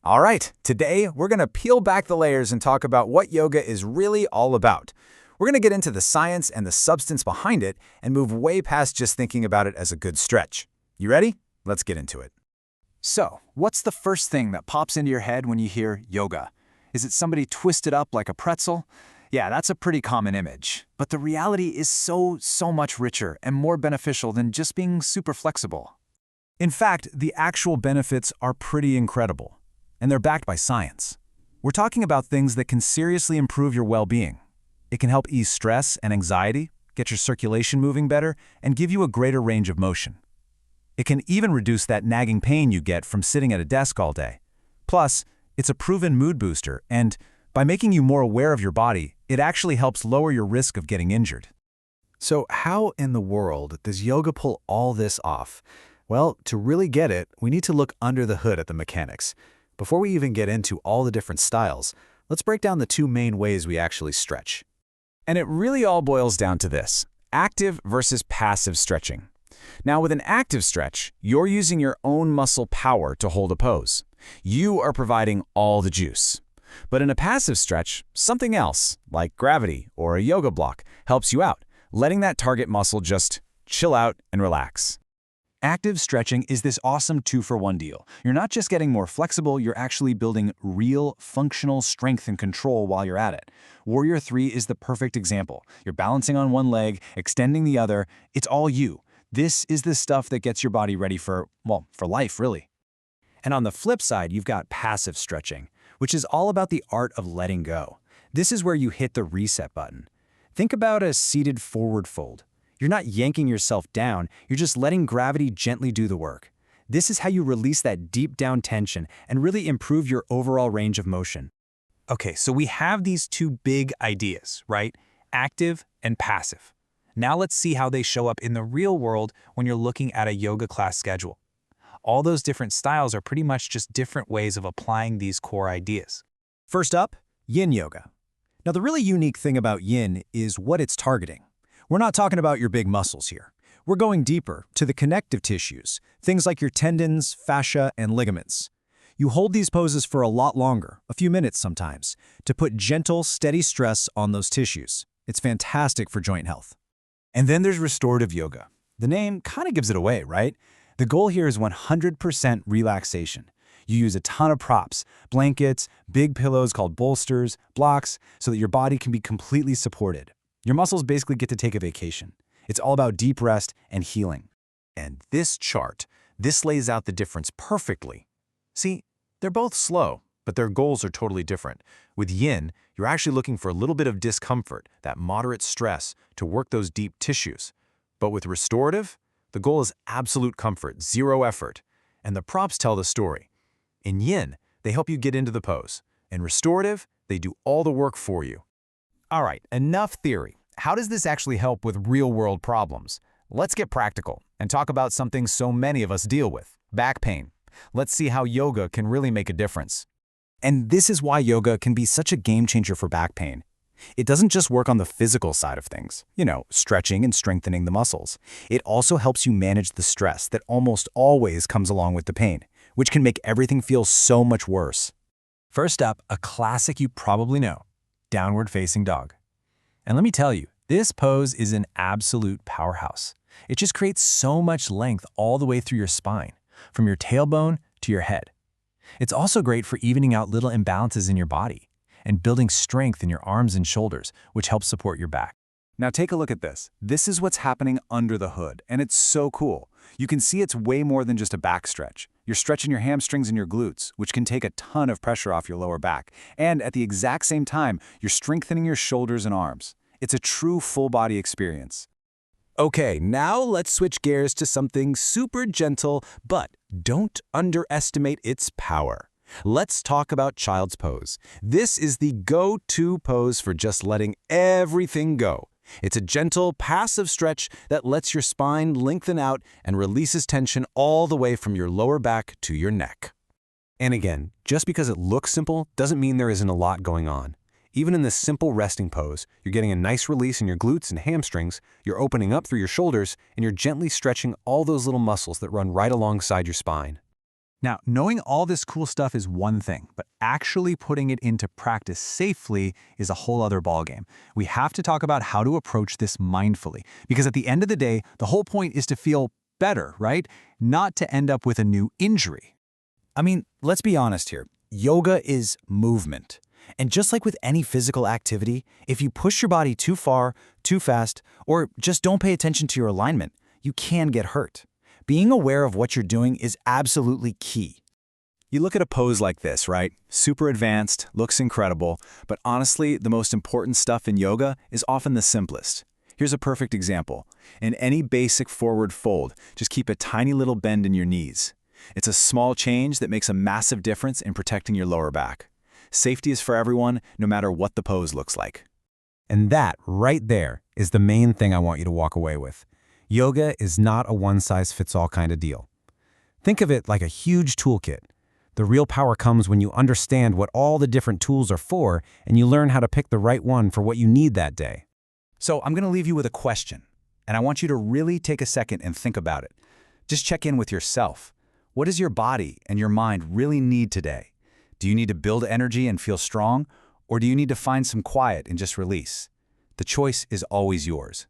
All right, today we're going to peel back the layers and talk about what yoga is really all about. We're going to get into the science and the substance behind it and move way past just thinking about it as a good stretch. You ready? Let's get into it. So, what's the first thing that pops into your head when you hear yoga? Is it somebody twisted up like a pretzel? Yeah, that's a pretty common image. But the reality is so much richer and more beneficial than just being super flexible. In fact, the actual benefits are pretty incredible. And they're backed by science. We're talking about things that can seriously improve your well-being. It can help ease stress and anxiety, get your circulation moving better, and give you a greater range of motion. It can even reduce that nagging pain you get from sitting at a desk all day. Plus, it's a proven mood booster, and by making you more aware of your body, it actually helps lower your risk of getting injured. So how in the world does yoga pull all this off? Well, to really get it, we need to look under the hood at the mechanics. Before we even get into all the different styles, let's break down the two main ways we actually stretch. And it really all boils down to this: active versus passive stretching. Now, with an active stretch, you're using your own muscle power to hold a pose. You are providing all the juice. But in a passive stretch, something else, like gravity or a yoga block, helps you out, letting that target muscle just chill out and relax. Active stretching is this awesome two-for-one deal. You're not just getting more flexible, you're actually building real, functional strength and control while you're at it. Warrior 3 is the perfect example. You're balancing on one leg, extending the other. It's all you. This is the stuff that gets your body ready for life, really. And on the flip side, you've got passive stretching, which is all about the art of letting go. This is where you hit the reset button. Think about a seated forward fold. You're not yanking yourself down, you're just letting gravity gently do the work. This is how you release that deep down tension and really improve your overall range of motion. Okay, so we have these two big ideas, right? Active and passive. Now let's see how they show up in the real world when you're looking at a yoga class schedule. All those different styles are pretty much just different ways of applying these core ideas. First up, yin yoga. Now the really unique thing about yin is what it's targeting. We're not talking about your big muscles here. We're going deeper to the connective tissues, things like your tendons, fascia, and ligaments. You hold these poses for a lot longer, a few minutes sometimes, to put gentle, steady stress on those tissues. It's fantastic for joint health. And then there's restorative yoga. The name kind of gives it away, right? The goal here is 100% relaxation. You use a ton of props, blankets, big pillows called bolsters, blocks, so that your body can be completely supported. Your muscles basically get to take a vacation. It's all about deep rest and healing. And this chart, this lays out the difference perfectly. See, they're both slow, but their goals are totally different. With yin, you're actually looking for a little bit of discomfort, that moderate stress, to work those deep tissues. But with restorative, the goal is absolute comfort, zero effort. And the props tell the story. In yin, they help you get into the pose. In restorative, they do all the work for you. All right, enough theory. How does this actually help with real-world problems? Let's get practical and talk about something so many of us deal with: back pain. Let's see how yoga can really make a difference. And this is why yoga can be such a game changer for back pain. It doesn't just work on the physical side of things, stretching and strengthening the muscles. It also helps you manage the stress that almost always comes along with the pain, which can make everything feel so much worse. First up, a classic you probably know: downward facing dog. And let me tell you, this pose is an absolute powerhouse. It just creates so much length all the way through your spine, from your tailbone to your head. It's also great for evening out little imbalances in your body and building strength in your arms and shoulders, which helps support your back. Now take a look at this. This is what's happening under the hood, and it's so cool. You can see it's way more than just a back stretch. You're stretching your hamstrings and your glutes, which can take a ton of pressure off your lower back. And at the exact same time, you're strengthening your shoulders and arms. It's a true full-body experience. Okay, now let's switch gears to something super gentle, but don't underestimate its power. Let's talk about child's pose. This is the go-to pose for just letting everything go. It's a gentle, passive stretch that lets your spine lengthen out and releases tension all the way from your lower back to your neck. And again, just because it looks simple doesn't mean there isn't a lot going on. Even in this simple resting pose, you're getting a nice release in your glutes and hamstrings, you're opening up through your shoulders, and you're gently stretching all those little muscles that run right alongside your spine. Now, knowing all this cool stuff is one thing, but actually putting it into practice safely is a whole other ballgame. We have to talk about how to approach this mindfully, because at the end of the day, the whole point is to feel better, right? Not to end up with a new injury. I mean, let's be honest here. Yoga is movement. And just like with any physical activity, if you push your body too far, too fast, or just don't pay attention to your alignment, you can get hurt. Being aware of what you're doing is absolutely key. You look at a pose like this, right? Super advanced, looks incredible, but honestly, the most important stuff in yoga is often the simplest. Here's a perfect example. In any basic forward fold, just keep a tiny little bend in your knees. It's a small change that makes a massive difference in protecting your lower back. Safety is for everyone, no matter what the pose looks like. And that, right there, is the main thing I want you to walk away with. Yoga is not a one-size-fits-all kind of deal. Think of it like a huge toolkit. The real power comes when you understand what all the different tools are for and you learn how to pick the right one for what you need that day. So I'm going to leave you with a question, and I want you to really take a second and think about it. Just check in with yourself. What does your body and your mind really need today? Do you need to build energy and feel strong, or do you need to find some quiet and just release? The choice is always yours.